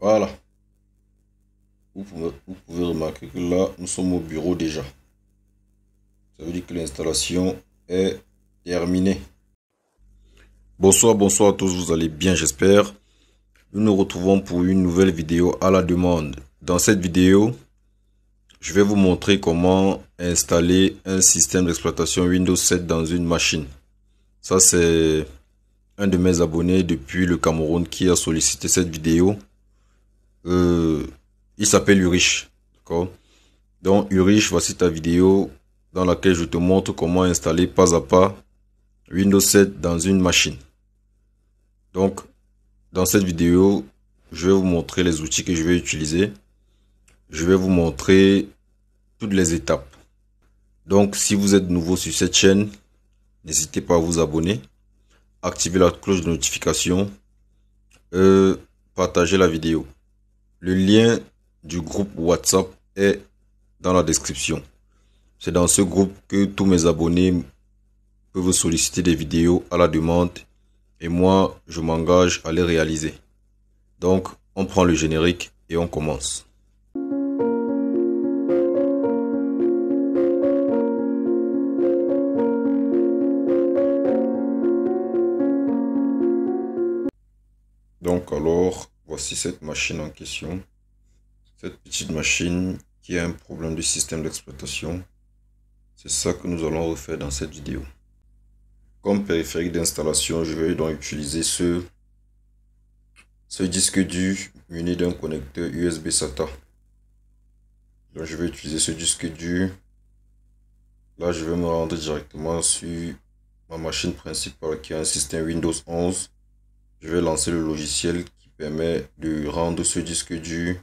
Voilà, vous pouvez remarquer que là, nous sommes au bureau déjà. Ça veut dire que l'installation est terminée. Bonsoir, bonsoir à tous, vous allez bien, j'espère. Nous nous retrouvons pour une nouvelle vidéo à la demande. Dans cette vidéo, je vais vous montrer comment installer un système d'exploitation Windows 7 dans une machine. Ça, c'est un de mes abonnés depuis le Cameroun qui a sollicité cette vidéo. Il s'appelle Urich, d'accord? Donc, Urich, voici ta vidéo dans laquelle je te montre comment installer pas à pas Windows 7 dans une machine. Donc, dans cette vidéo, je vais vous montrer les outils que je vais utiliser. Je vais vous montrer toutes les étapes. Donc, si vous êtes nouveau sur cette chaîne, n'hésitez pas à vous abonner, activer la cloche de notification, partager la vidéo. Le lien du groupe WhatsApp est dans la description. C'est dans ce groupe que tous mes abonnés peuvent vous solliciter des vidéos à la demande et moi, je m'engage à les réaliser. Donc, on prend le générique et on commence. Donc alors, voici cette machine en question. Cette petite machine qui a un problème de système d'exploitation. C'est ça que nous allons refaire dans cette vidéo. Comme périphérique d'installation, je vais donc utiliser ce disque dur muni d'un connecteur USB SATA. Donc je vais utiliser ce disque dur. Là, je vais me rendre directement sur ma machine principale qui a un système Windows 11. Je vais lancer le logiciel qui permet de rendre ce disque dur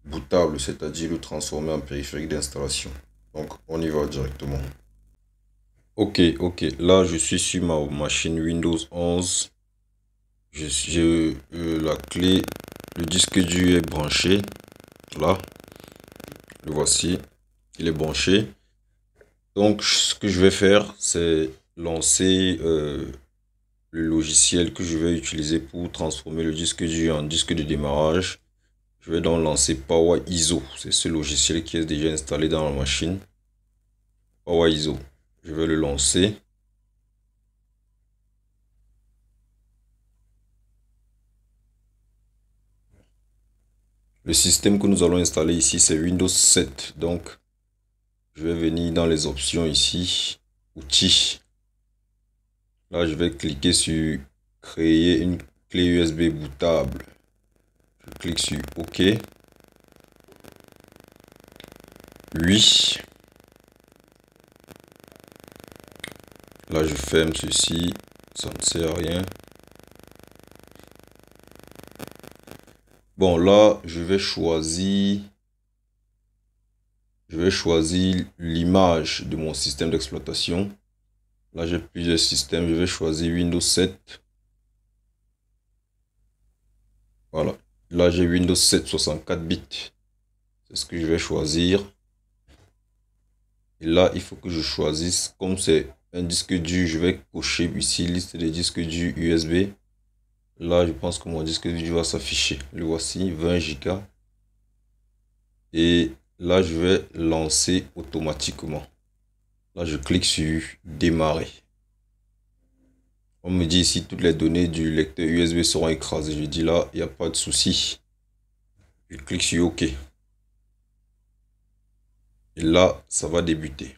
bootable, c'est-à-dire le transformer en périphérique d'installation. Donc, on y va directement. Ok, là, je suis sur ma machine Windows 11. La clé, le disque dur est branché. Là, le voici, il est branché. Donc, ce que je vais faire, c'est lancer le logiciel que je vais utiliser pour transformer le disque dur en disque de démarrage. Je vais donc lancer PowerISO. C'est ce logiciel qui est déjà installé dans la machine. PowerISO. Je vais le lancer. Le système que nous allons installer ici, c'est Windows 7. Donc, je vais venir dans les options ici, outils. Là, je vais cliquer sur créer une clé USB bootable. Je clique sur OK. Oui. Là, je ferme ceci. Ça ne sert à rien. Bon, là, je vais choisir l'image de mon système d'exploitation. Là, j'ai plusieurs systèmes. Je vais choisir Windows 7. Voilà. Là, j'ai Windows 7 64 bits. C'est ce que je vais choisir. Et là, il faut que je choisisse, comme c'est un disque dur, je vais cocher ici liste des disques durs USB. Là, je pense que mon disque dur va s'afficher. Le voici, 20 Go. Et là, je vais lancer automatiquement. Là, je clique sur démarrer. On me dit ici, toutes les données du lecteur USB seront écrasées. Je dis là, il n'y a pas de souci. Je clique sur OK. Et là, ça va débuter.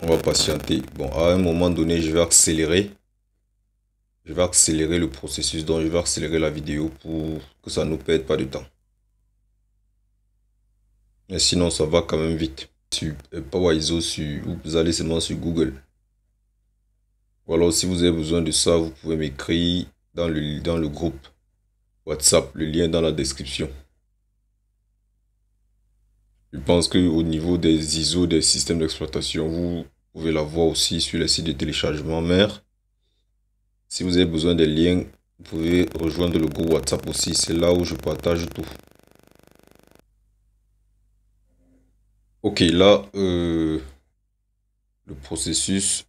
On va patienter. Bon, à un moment donné, je vais accélérer. Je vais accélérer le processus, donc je vais accélérer la vidéo pour que ça ne nous perde pas de temps. Mais sinon, ça va quand même vite. Sur PowerISO, vous allez seulement sur Google. Voilà, si vous avez besoin de ça, vous pouvez m'écrire dans le groupe WhatsApp, le lien dans la description. Je pense qu'au niveau des ISO des systèmes d'exploitation, vous pouvez la voir aussi sur les sites de téléchargement mère. Si vous avez besoin des liens, vous pouvez rejoindre le groupe WhatsApp aussi. C'est là où je partage tout. Ok, là, le processus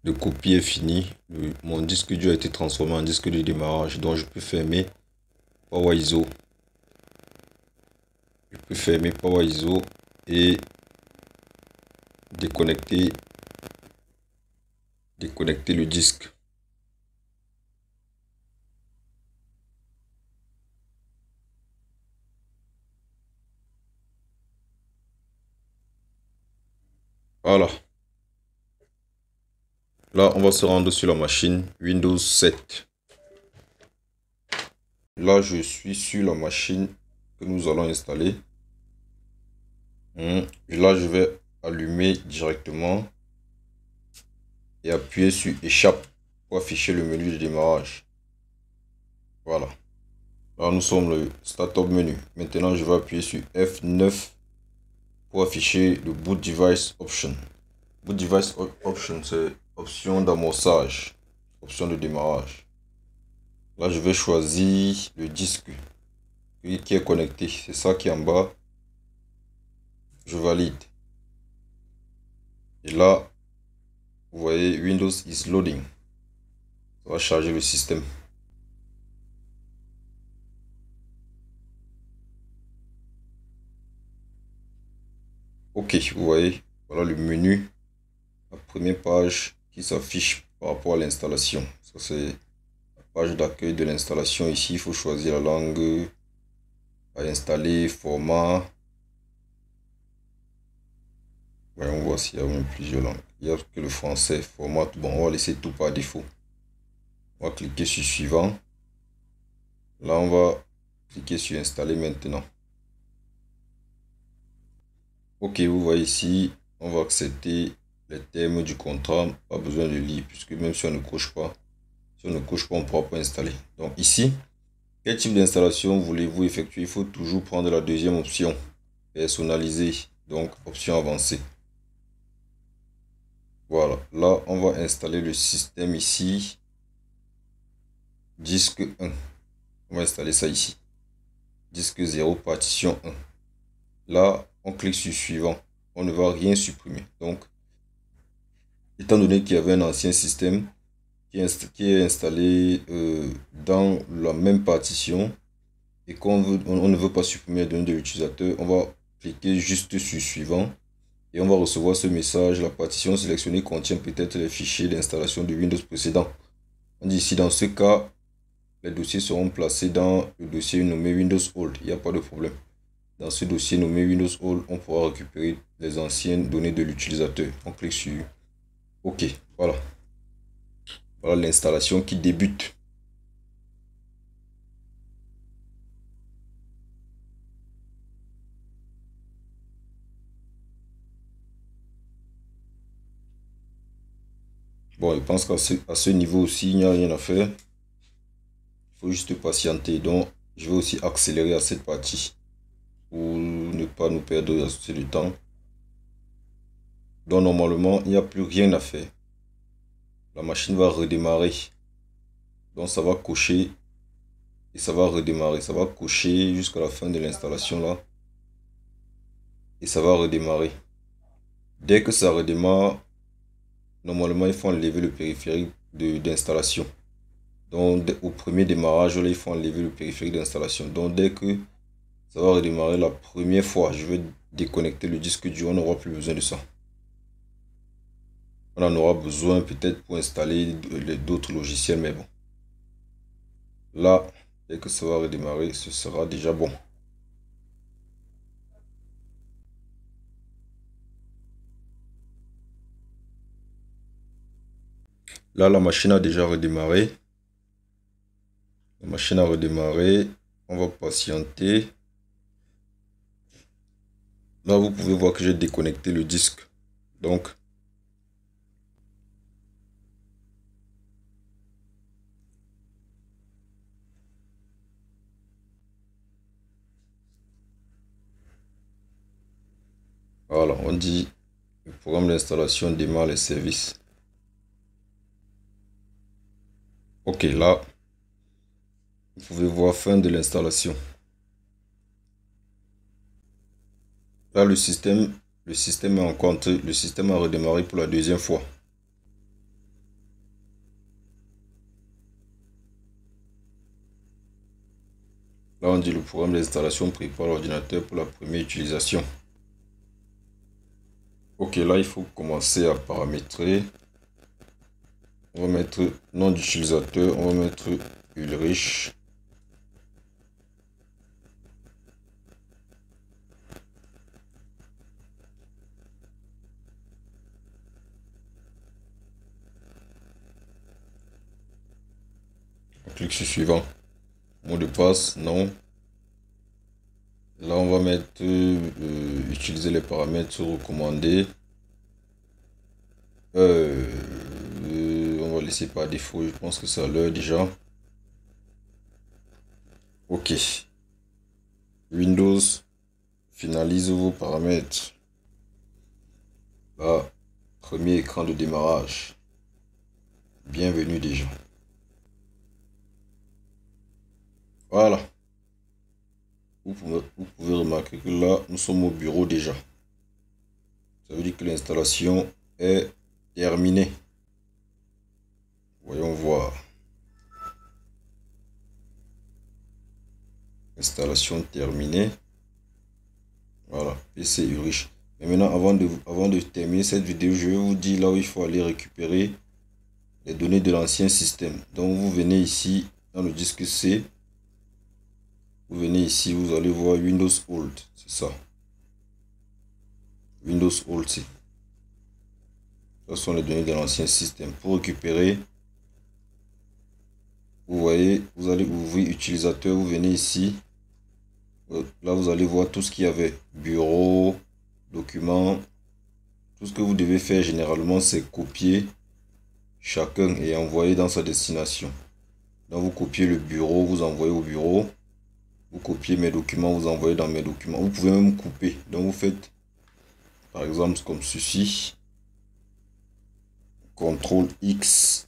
de copie est fini. Mon disque dur a été transformé en disque de démarrage. Donc je peux fermer Power ISO. Je peux fermer Power ISO et déconnecter le disque. Voilà. Là, on va se rendre sur la machine Windows 7. Là, je suis sur la machine que nous allons installer. Et là, je vais allumer directement et appuyer sur Échappe pour afficher le menu de démarrage. Voilà. Là, nous sommes le Startup menu. Maintenant, je vais appuyer sur F9 pour afficher le Boot Device Option. Boot Device Option, c'est option d'amorçage, option de démarrage. Là, je vais choisir le disque qui est connecté. C'est ça qui est en bas. Je valide. Et là, vous voyez, Windows is loading. Ça va charger le système. Ok, vous voyez, voilà le menu. La première page qui s'affiche par rapport à l'installation. Ça, c'est la page d'accueil de l'installation. Ici, il faut choisir la langue à installer, format. Ouais, on voit s'il y a même plusieurs langues. Il n'y a que le français, format. Bon, on va laisser tout par défaut. On va cliquer sur suivant. Là, on va cliquer sur installer maintenant. Ok, vous voyez ici, on va accepter les termes du contrat. Pas besoin de lire, puisque même si on ne coche pas, on ne pourra pas installer. Donc ici, quel type d'installation voulez-vous effectuer? Il faut toujours prendre la deuxième option, personnaliser, donc option avancée. Voilà, là, on va installer le système ici, disque 1. On va installer ça ici. Disque 0, partition 1. Là, on clique sur suivant. On ne va rien supprimer. Donc, étant donné qu'il y avait un ancien système qui est installé dans la même partition et qu'on ne veut pas supprimer les données de l'utilisateur, on va cliquer juste sur suivant et on va recevoir ce message. La partition sélectionnée contient peut-être les fichiers d'installation de Windows précédent. On dit ici, dans ce cas, les dossiers seront placés dans le dossier nommé Windows Old. Il n'y a pas de problème. Dans ce dossier nommé Windows Old, on pourra récupérer les anciennes données de l'utilisateur. On clique sur OK. Voilà. Voilà l'installation qui débute. Bon, je pense qu'à ce niveau aussi, il n'y a rien à faire. Il faut juste patienter. Donc, je vais aussi accélérer à cette partie pour ne pas nous perdre assez de temps. Donc, normalement, il n'y a plus rien à faire. La machine va redémarrer. Donc, ça va cocher et ça va redémarrer. Ça va cocher jusqu'à la fin de l'installation là. Et ça va redémarrer. Dès que ça redémarre, normalement, il faut enlever le périphérique d'installation. Donc, au premier démarrage, là, il faut enlever le périphérique d'installation. Donc, dès que ça va redémarrer la première fois, je vais déconnecter le disque dur. On n'aura plus besoin de ça. On en aura besoin peut-être pour installer d'autres logiciels, mais bon. Là, dès que ça va redémarrer, ce sera déjà bon. Là, la machine a déjà redémarré. La machine a redémarré. On va patienter. Là, vous pouvez voir que j'ai déconnecté le disque. Donc, voilà, on dit le programme d'installation démarre les services. Ok, là, vous pouvez voir fin de l'installation. Là, le système est en compte. Le système a redémarré pour la deuxième fois. Là, on dit le programme d'installation prépare l'ordinateur pour la première utilisation. Ok, là, il faut commencer à paramétrer. On va mettre nom d'utilisateur, on va mettre Ulrich. On clique sur suivant. Mot de passe, non. Là, on va mettre utiliser les paramètres recommandés. On va laisser par défaut, je pense que ça l'heure déjà. Ok. Windows, finalise vos paramètres. Là, premier écran de démarrage. Bienvenue déjà. Voilà. Vous pouvez remarquer que là, nous sommes au bureau déjà. Ça veut dire que l'installation est terminée. Voyons voir. Installation terminée. Voilà, PC Ulrich. Mais maintenant, avant de terminer cette vidéo, je vais vous dire là où il faut aller récupérer les données de l'ancien système. Donc, vous venez ici dans le disque C. Vous venez ici, vous allez voir Windows Old. C'est ça. Windows Old C. Ce sont les données de l'ancien système. Pour récupérer, vous voyez, vous allez ouvrir utilisateur, vous venez ici. Là, vous allez voir tout ce qu'il y avait. Bureau, documents. Tout ce que vous devez faire généralement, c'est copier chacun et envoyer dans sa destination. Donc, vous copiez le bureau, vous envoyez au bureau. Vous copiez mes documents, vous envoyez dans mes documents. Vous pouvez même couper. Donc, vous faites, par exemple, comme ceci. CTRL X.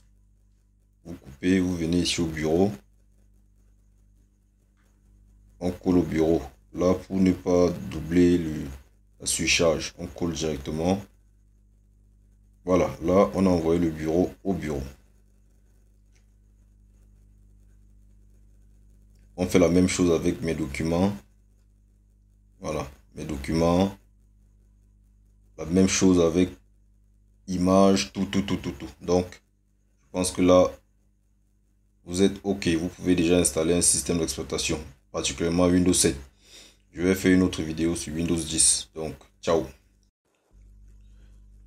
Vous coupez, vous venez ici au bureau. On colle au bureau. Là, pour ne pas doubler la surcharge, on colle directement. Voilà, là, on a envoyé le bureau au bureau. On fait la même chose avec mes documents. Voilà, mes documents. La même chose avec images, tout. Donc, je pense que là, vous êtes OK. Vous pouvez déjà installer un système d'exploitation, particulièrement Windows 7. Je vais faire une autre vidéo sur Windows 10. Donc, ciao.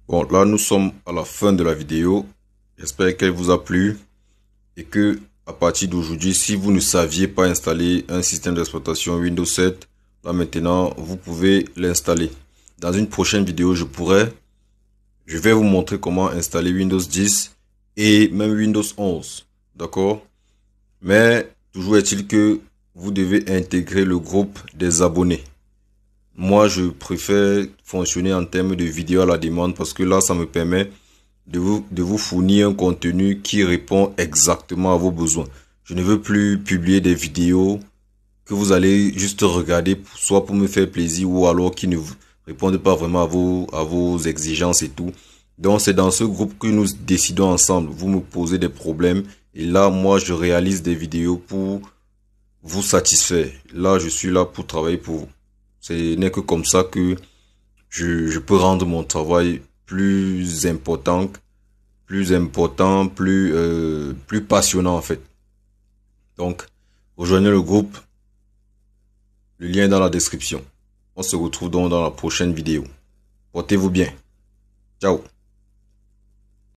Bon, là, nous sommes à la fin de la vidéo. J'espère qu'elle vous a plu et que à partir d'aujourd'hui, si vous ne saviez pas installer un système d'exploitation Windows 7, là maintenant, vous pouvez l'installer. Dans une prochaine vidéo, je vais vous montrer comment installer Windows 10 et même Windows 11. D'accord? Mais toujours est-il que vous devez intégrer le groupe des abonnés. Moi, je préfère fonctionner en termes de vidéo à la demande parce que là, ça me permet de vous fournir un contenu qui répond exactement à vos besoins. Je ne veux plus publier des vidéos que vous allez juste regarder, soit pour me faire plaisir ou alors qui ne répondent pas vraiment à vos exigences et tout. Donc, c'est dans ce groupe que nous décidons ensemble. Vous me posez des problèmes et là, moi, je réalise des vidéos pour vous satisfaire. Là, je suis là pour travailler pour vous. Ce n'est que comme ça que je peux rendre mon travail plus important, plus passionnant en fait. Donc, rejoignez le groupe. Le lien est dans la description. On se retrouve donc dans la prochaine vidéo. Portez-vous bien. Ciao.